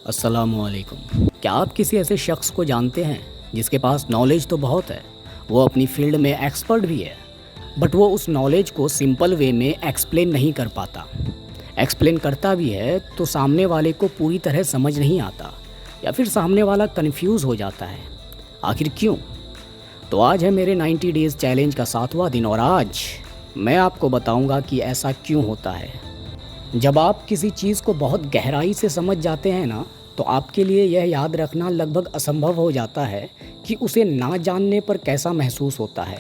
अस्सलामुअलैकुम। क्या आप किसी ऐसे शख्स को जानते हैं जिसके पास नॉलेज तो बहुत है, वो अपनी फील्ड में एक्सपर्ट भी है, बट वो उस नॉलेज को सिंपल वे में एक्सप्लेन नहीं कर पाता। एक्सप्लेन करता भी है तो सामने वाले को पूरी तरह समझ नहीं आता या फिर सामने वाला कंफ्यूज हो जाता है। आखिर क्यों? तो आज है मेरे 90 डेज़ चैलेंज का 7वां दिन और आज मैं आपको बताऊंगा कि ऐसा क्यों होता है। जब आप किसी चीज़ को बहुत गहराई से समझ जाते हैं ना, तो आपके लिए यह याद रखना लगभग असंभव हो जाता है कि उसे ना जानने पर कैसा महसूस होता है।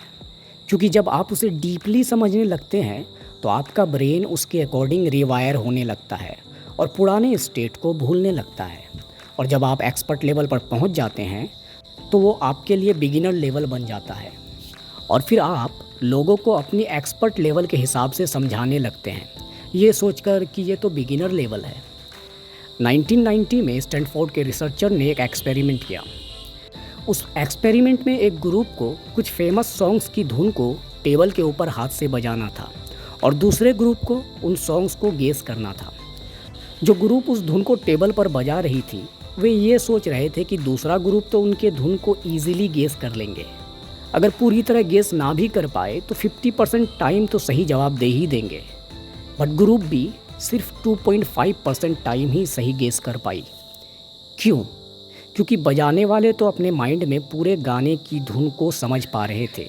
क्योंकि जब आप उसे डीपली समझने लगते हैं तो आपका ब्रेन उसके अकॉर्डिंग रिवायर होने लगता है और पुराने स्टेट को भूलने लगता है। और जब आप एक्सपर्ट लेवल पर पहुंच जाते हैं तो वो आपके लिए बिगिनर लेवल बन जाता है और फिर आप लोगों को अपनी एक्सपर्ट लेवल के हिसाब से समझाने लगते हैं, ये सोचकर कि ये तो बिगिनर लेवल है। 1990 में स्टैनफोर्ड के रिसर्चर ने एक एक्सपेरिमेंट किया। उस एक्सपेरिमेंट में एक ग्रुप को कुछ फेमस सॉन्ग्स की धुन को टेबल के ऊपर हाथ से बजाना था और दूसरे ग्रुप को उन सॉन्ग्स को गेस करना था। जो ग्रुप उस धुन को टेबल पर बजा रही थी वे ये सोच रहे थे कि दूसरा ग्रुप तो उनके धुन को ईजिली गेस कर लेंगे। अगर पूरी तरह गेस ना भी कर पाए तो 50% टाइम तो सही जवाब दे ही देंगे। बट ग्रुप बी सिर्फ 2.5% टाइम ही सही गेस कर पाई। क्यों? क्योंकि बजाने वाले तो अपने माइंड में पूरे गाने की धुन को समझ पा रहे थे,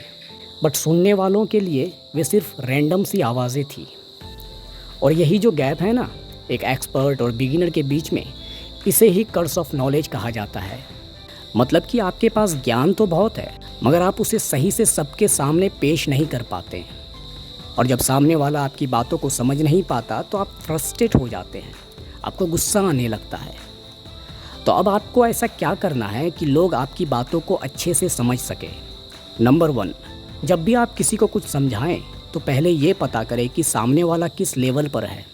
बट सुनने वालों के लिए वे सिर्फ रैंडम सी आवाज़ें थी। और यही जो गैप है ना, एक एक्सपर्ट और बिगिनर के बीच में, इसे ही कर्स ऑफ नॉलेज कहा जाता है। मतलब कि आपके पास ज्ञान तो बहुत है मगर आप उसे सही से सबके सामने पेश नहीं कर पाते हैं। और जब सामने वाला आपकी बातों को समझ नहीं पाता तो आप फ्रस्ट्रेट हो जाते हैं, आपको गुस्सा आने लगता है। तो अब आपको ऐसा क्या करना है कि लोग आपकी बातों को अच्छे से समझ सकें? नंबर 1, जब भी आप किसी को कुछ समझाएं तो पहले ये पता करें कि सामने वाला किस लेवल पर है।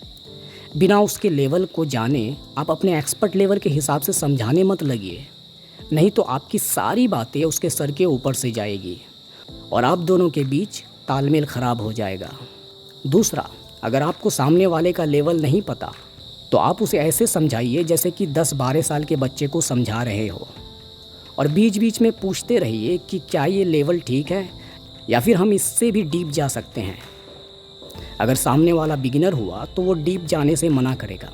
बिना उसके लेवल को जाने आप अपने एक्सपर्ट लेवल के हिसाब से समझाने मत लगिए, नहीं तो आपकी सारी बातें उसके सर के ऊपर से जाएगी और आप दोनों के बीच तालमेल ख़राब हो जाएगा। दूसरा, अगर आपको सामने वाले का लेवल नहीं पता तो आप उसे ऐसे समझाइए जैसे कि 10-12 साल के बच्चे को समझा रहे हो और बीच बीच में पूछते रहिए कि क्या ये लेवल ठीक है या फिर हम इससे भी डीप जा सकते हैं। अगर सामने वाला बिगिनर हुआ तो वो डीप जाने से मना करेगा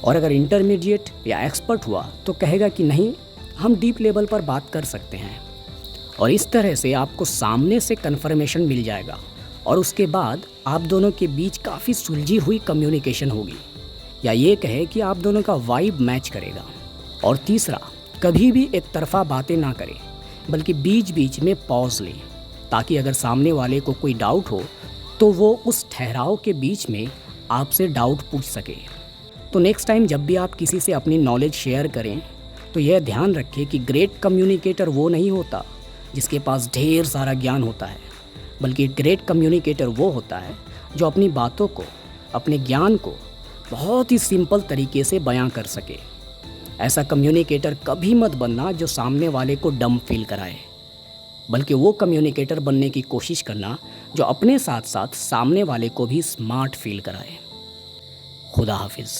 और अगर इंटरमीडिएट या एक्सपर्ट हुआ तो कहेगा कि नहीं, हम डीप लेवल पर बात कर सकते हैं। और इस तरह से आपको सामने से कन्फर्मेशन मिल जाएगा और उसके बाद आप दोनों के बीच काफ़ी सुलझी हुई कम्युनिकेशन होगी, या ये कहे कि आप दोनों का वाइब मैच करेगा। और तीसरा, कभी भी एक तरफा बातें ना करें बल्कि बीच बीच में पॉज लें, ताकि अगर सामने वाले को कोई डाउट हो तो वो उस ठहराव के बीच में आपसे डाउट पूछ सके। तो नेक्स्ट टाइम जब भी आप किसी से अपनी नॉलेज शेयर करें तो यह ध्यान रखें कि ग्रेट कम्युनिकेटर वो नहीं होता जिसके पास ढेर सारा ज्ञान होता है, बल्कि ग्रेट कम्युनिकेटर वो होता है जो अपनी बातों को, अपने ज्ञान को बहुत ही सिंपल तरीके से बयां कर सके। ऐसा कम्युनिकेटर कभी मत बनना जो सामने वाले को डम फील कराए, बल्कि वो कम्युनिकेटर बनने की कोशिश करना जो अपने साथ साथ सामने वाले को भी स्मार्ट फील कराए। खुदा हाफिज़।